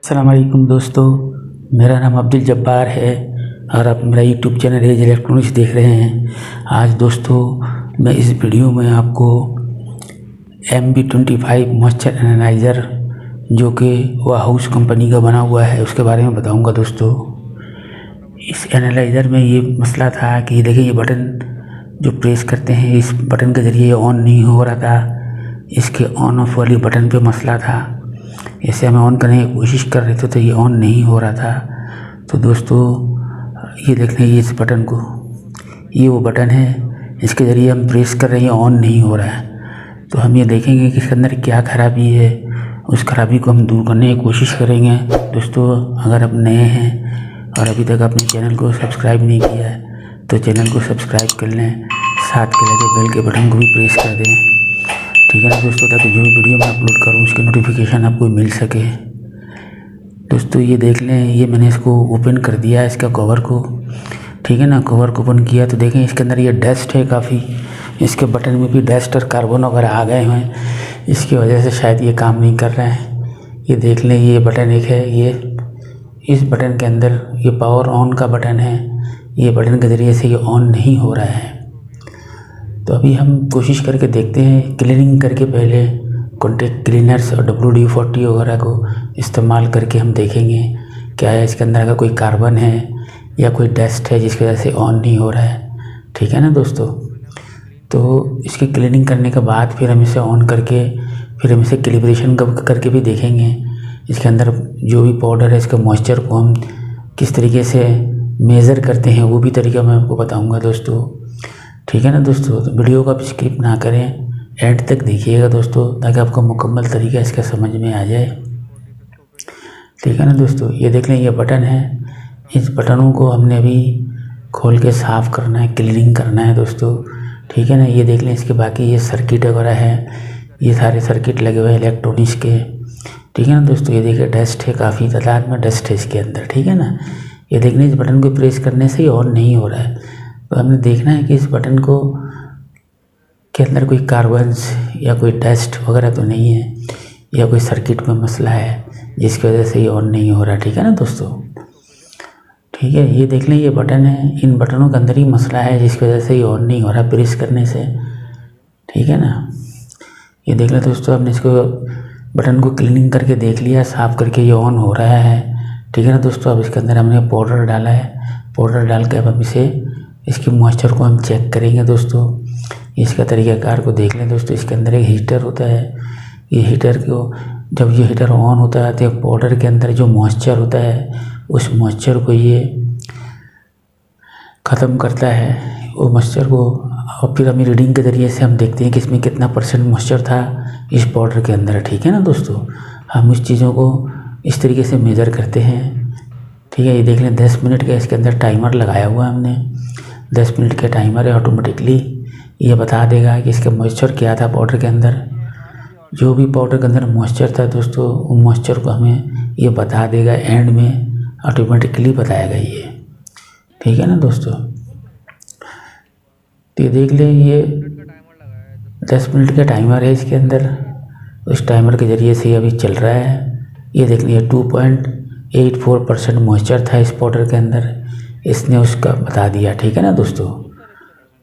अस्सलाम वालेकुम दोस्तों, मेरा नाम अब्दुल जब्बार है और आप मेरा यूट्यूब चैनल एज इलेक्ट्रॉनिक्स देख रहे हैं। आज दोस्तों मैं इस वीडियो में आपको MB25 मॉइस्चर एनालाइज़र जो कि वाहूस कंपनी का बना हुआ है उसके बारे में बताऊंगा। दोस्तों इस एनालाइज़र में ये मसला था कि देखिए, ये बटन जो प्रेस करते हैं इस बटन के ज़रिए ऑन नहीं हो रहा था। इसके ऑन ऑफ वाली बटन पे मसला था। इसे हमें ऑन करने की कोशिश कर रहे थे तो ये ऑन नहीं हो रहा था। तो दोस्तों ये देख लें, ये इस बटन को, ये वो बटन है इसके ज़रिए हम प्रेस कर रहे हैं, ऑन नहीं हो रहा है। तो हम ये देखेंगे कि इसके अंदर क्या ख़राबी है, उस खराबी को हम दूर करने की कोशिश करेंगे। दोस्तों अगर आप नए हैं और अभी तक अपने चैनल को सब्सक्राइब नहीं किया है तो चैनल को सब्सक्राइब कर लें, साथ के लगे बेल के बटन को भी प्रेस कर दें, ठीक है ना दोस्तों, ताकि जो भी वीडियो मैं अपलोड करूँ उसकी नोटिफिकेशन आपको मिल सके। दोस्तों ये देख लें, ये मैंने इसको ओपन कर दिया है, इसका कवर को, ठीक है ना। कवर को ओपन किया तो देखें इसके अंदर ये डस्ट है काफ़ी, इसके बटन में भी डस्ट और कार्बन वगैरह आ गए हैं, इसकी वजह से शायद ये काम नहीं कर रहा है। ये देख लें, ये बटन एक है, ये इस बटन के अंदर ये पावर ऑन का बटन है, ये बटन के ज़रिए से ये ऑन नहीं हो रहा है। तो अभी हम कोशिश करके देखते हैं, क्लीनिंग करके पहले कॉन्टैक्ट क्लीनर्स और WD-40 वगैरह को इस्तेमाल करके हम देखेंगे क्या है इसके अंदर, अगर कोई कार्बन है या कोई डस्ट है जिसकी वजह से ऑन नहीं हो रहा है, ठीक है ना दोस्तों। तो इसकी क्लीनिंग करने के बाद फिर हम इसे ऑन करके फिर हम इसे कैलिब्रेशन करके भी देखेंगे। इसके अंदर जो भी पाउडर है इसका मॉइस्चर को हम किस तरीके से मेज़र करते हैं वो भी तरीका मैं आपको बताऊँगा दोस्तों, ठीक है ना दोस्तों। तो वीडियो को आप स्किप ना करें, एंड तक देखिएगा दोस्तों, ताकि आपको मुकम्मल तरीका इसका समझ में आ जाए, ठीक है ना दोस्तों। ये देख लें, ये बटन है, इस बटनों को हमने अभी खोल के साफ़ करना है, क्लीनिंग करना है दोस्तों, ठीक है ना। ये देख लें, इसके बाकी ये सर्किट वगैरह है, ये सारे सर्किट लगे हुए हैं इलेक्ट्रॉनिक्स के, ठीक है ना दोस्तों। ये देखिए डस्ट है, काफ़ी तादाद में डस्ट है इसके अंदर, ठीक है ना। ये देख लें, इस बटन को प्रेस करने से ही ऑन नहीं हो रहा है। तो हमने देखना है कि इस बटन को के अंदर कोई कार्बन्स या कोई डस्ट वगैरह तो नहीं है, या कोई सर्किट में मसला है जिसकी वजह से ये ऑन नहीं हो रहा, ठीक है ना दोस्तों। ठीक है, ये देख लें, ये बटन है, इन बटनों के अंदर ही मसला है जिसकी वजह से ये ऑन नहीं हो रहा प्रेस करने से, ठीक है ना। ये देख लें दोस्तों, हमने इसको बटन को क्लीनिंग करके देख लिया, साफ़ करके ये ऑन हो रहा है, ठीक है ना दोस्तों। अब इसके अंदर हमने पाउडर डाला है, पाउडर डाल के अब हम इसे इसके मॉइस्चर को हम चेक करेंगे दोस्तों। इसका तरीक़ाकार को देख लें दोस्तों। इसके अंदर एक हीटर होता है, ये हीटर को जब ये हीटर ऑन होता है तो पाउडर के अंदर जो मॉइस्चर होता है उस मॉइस्चर को ये ख़त्म करता है, वो मॉइस्चर को। और फिर हमें रीडिंग के ज़रिए से हम देखते हैं कि इसमें कितना % मॉइस्चर था इस पाउडर के अंदर, ठीक है ना दोस्तों। हम इस चीज़ों को इस तरीके से मेज़र करते हैं, ठीक है। ये देख लें, 10 मिनट का इसके अंदर टाइमर लगाया हुआ है हमने, 10 मिनट का टाइमर है। ऑटोमेटिकली ये बता देगा कि इसका मॉइस्चर क्या था पाउडर के अंदर। जो भी पाउडर के अंदर मॉइस्चर था दोस्तों, वो मॉइस्चर को हमें ये बता देगा, एंड में ऑटोमेटिकली बताएगा ये, ठीक है ना दोस्तों। तो ये देख लें, ये 10 मिनट का टाइमर है इसके अंदर, उस टाइमर के ज़रिए से ये अभी चल रहा है। ये देख लीजिए 2.84% मॉइस्चर था इस पाउडर के अंदर, इसने उसका बता दिया, ठीक है ना दोस्तों।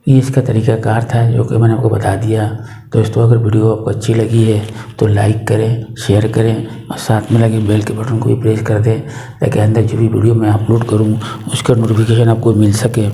ये इसका तरीक़ाकार था जो कि मैंने आपको बता दिया दोस्तों। अगर वीडियो आपको अच्छी लगी है तो लाइक करें, शेयर करें और साथ में लगे बेल के बटन को भी प्रेस कर दें, ताकि अंदर जो भी वीडियो मैं अपलोड करूं उसका नोटिफिकेशन आपको मिल सके।